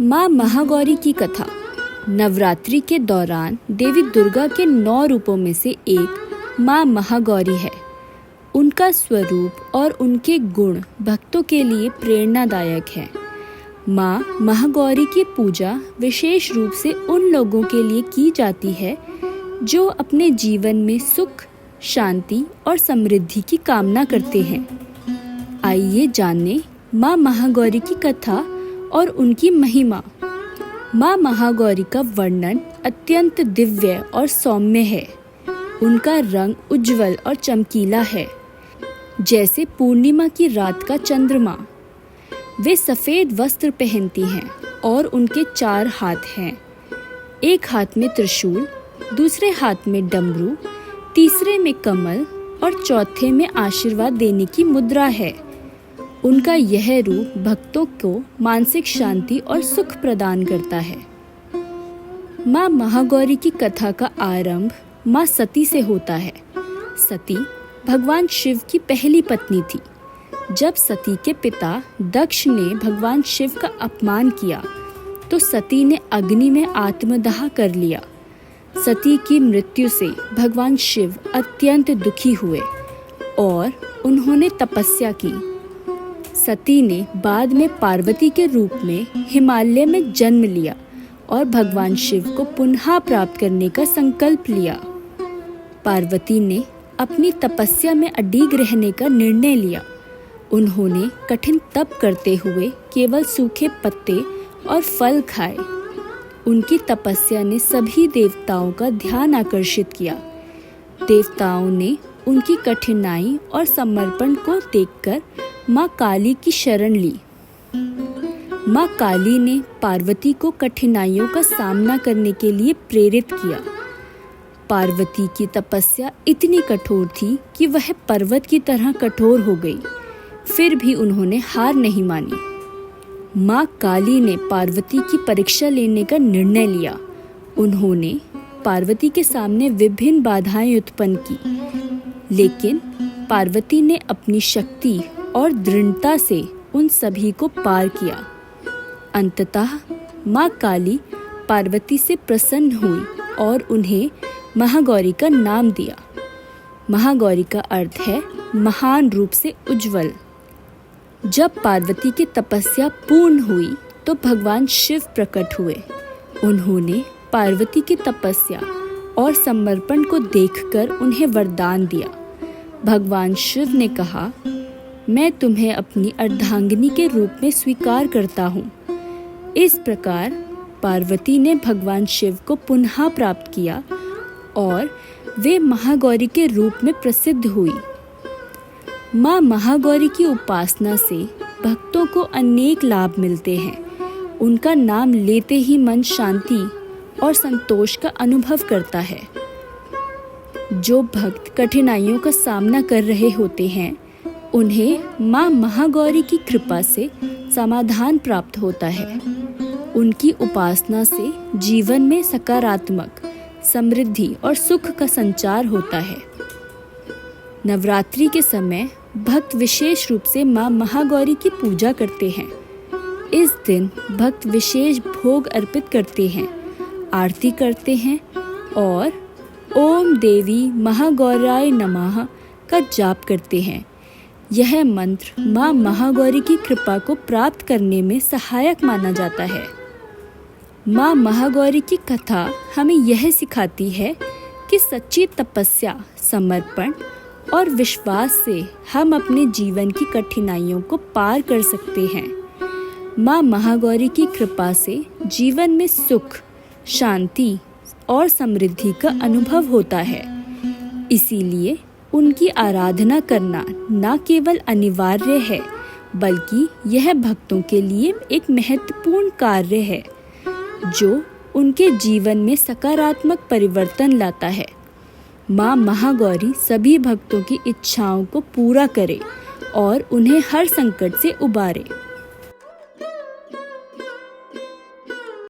माँ महागौरी की कथा। नवरात्रि के दौरान देवी दुर्गा के 9 रूपों में से एक माँ महागौरी है। उनका स्वरूप और उनके गुण भक्तों के लिए प्रेरणादायक है। माँ महागौरी की पूजा विशेष रूप से उन लोगों के लिए की जाती है जो अपने जीवन में सुख, शांति और समृद्धि की कामना करते हैं। आइए जानें माँ महागौरी की कथा और उनकी महिमा। माँ महागौरी का वर्णन अत्यंत दिव्य और सौम्य है। उनका रंग उज्जवल और चमकीला है, जैसे पूर्णिमा की रात का चंद्रमा। वे सफ़ेद वस्त्र पहनती हैं और उनके 4 हाथ हैं। एक हाथ में त्रिशूल, दूसरे हाथ में डमरू, तीसरे में कमल और चौथे में आशीर्वाद देने की मुद्रा है। उनका यह रूप भक्तों को मानसिक शांति और सुख प्रदान करता है। माँ महागौरी की कथा का आरंभ माँ सती से होता है। सती भगवान शिव की पहली पत्नी थी। जब सती के पिता दक्ष ने भगवान शिव का अपमान किया तो सती ने अग्नि में आत्मदाह कर लिया। सती की मृत्यु से भगवान शिव अत्यंत दुखी हुए और उन्होंने तपस्या की। सती ने बाद में पार्वती के रूप में हिमालय में जन्म लिया और भगवान शिव को पुनः प्राप्त करने का संकल्प लिया। पार्वती ने अपनी तपस्या में अडिग रहने का निर्णय लिया। उन्होंने कठिन तप करते हुए केवल सूखे पत्ते और फल खाए। उनकी तपस्या ने सभी देवताओं का ध्यान आकर्षित किया। देवताओं ने उनकी कठिनाई और समर्पण को देखकर माँ काली की शरण ली। माँ काली ने पार्वती को कठिनाइयों का सामना करने के लिए प्रेरित किया। पार्वती की तपस्या इतनी कठोर थी कि वह पर्वत की तरह कठोर हो गई। फिर भी उन्होंने हार नहीं मानी। माँ काली ने पार्वती की परीक्षा लेने का निर्णय लिया। उन्होंने पार्वती के सामने विभिन्न बाधाएं उत्पन्न की, लेकिन पार्वती ने अपनी शक्ति और दृढ़ता से उन सभी को पार किया। अंततः माँ काली पार्वती से प्रसन्न हुई और उन्हें महागौरी का नाम दिया। महागौरी का अर्थ है महान रूप से उज्जवल। जब पार्वती की तपस्या पूर्ण हुई तो भगवान शिव प्रकट हुए। उन्होंने पार्वती की तपस्या और समर्पण को देखकर उन्हें वरदान दिया। भगवान शिव ने कहा, मैं तुम्हें अपनी अर्धांगिनी के रूप में स्वीकार करता हूँ। इस प्रकार पार्वती ने भगवान शिव को पुनः प्राप्त किया और वे महागौरी के रूप में प्रसिद्ध हुई। माँ महागौरी की उपासना से भक्तों को अनेक लाभ मिलते हैं। उनका नाम लेते ही मन शांति और संतोष का अनुभव करता है। जो भक्त कठिनाइयों का सामना कर रहे होते हैं, उन्हें माँ महागौरी की कृपा से समाधान प्राप्त होता है। उनकी उपासना से जीवन में सकारात्मक समृद्धि और सुख का संचार होता है। नवरात्रि के समय भक्त विशेष रूप से माँ महागौरी की पूजा करते हैं। इस दिन भक्त विशेष भोग अर्पित करते हैं, आरती करते हैं और ओम देवी महागौराय नमः का जाप करते हैं। यह मंत्र माँ महागौरी की कृपा को प्राप्त करने में सहायक माना जाता है। माँ महागौरी की कथा हमें यह सिखाती है कि सच्ची तपस्या, समर्पण और विश्वास से हम अपने जीवन की कठिनाइयों को पार कर सकते हैं। माँ महागौरी की कृपा से जीवन में सुख, शांति और समृद्धि का अनुभव होता है। इसीलिए उनकी आराधना करना न केवल अनिवार्य है, बल्कि यह भक्तों के लिए एक महत्वपूर्ण कार्य है जो उनके जीवन में सकारात्मक परिवर्तन लाता है। माँ महागौरी सभी भक्तों की इच्छाओं को पूरा करे और उन्हें हर संकट से उबारे।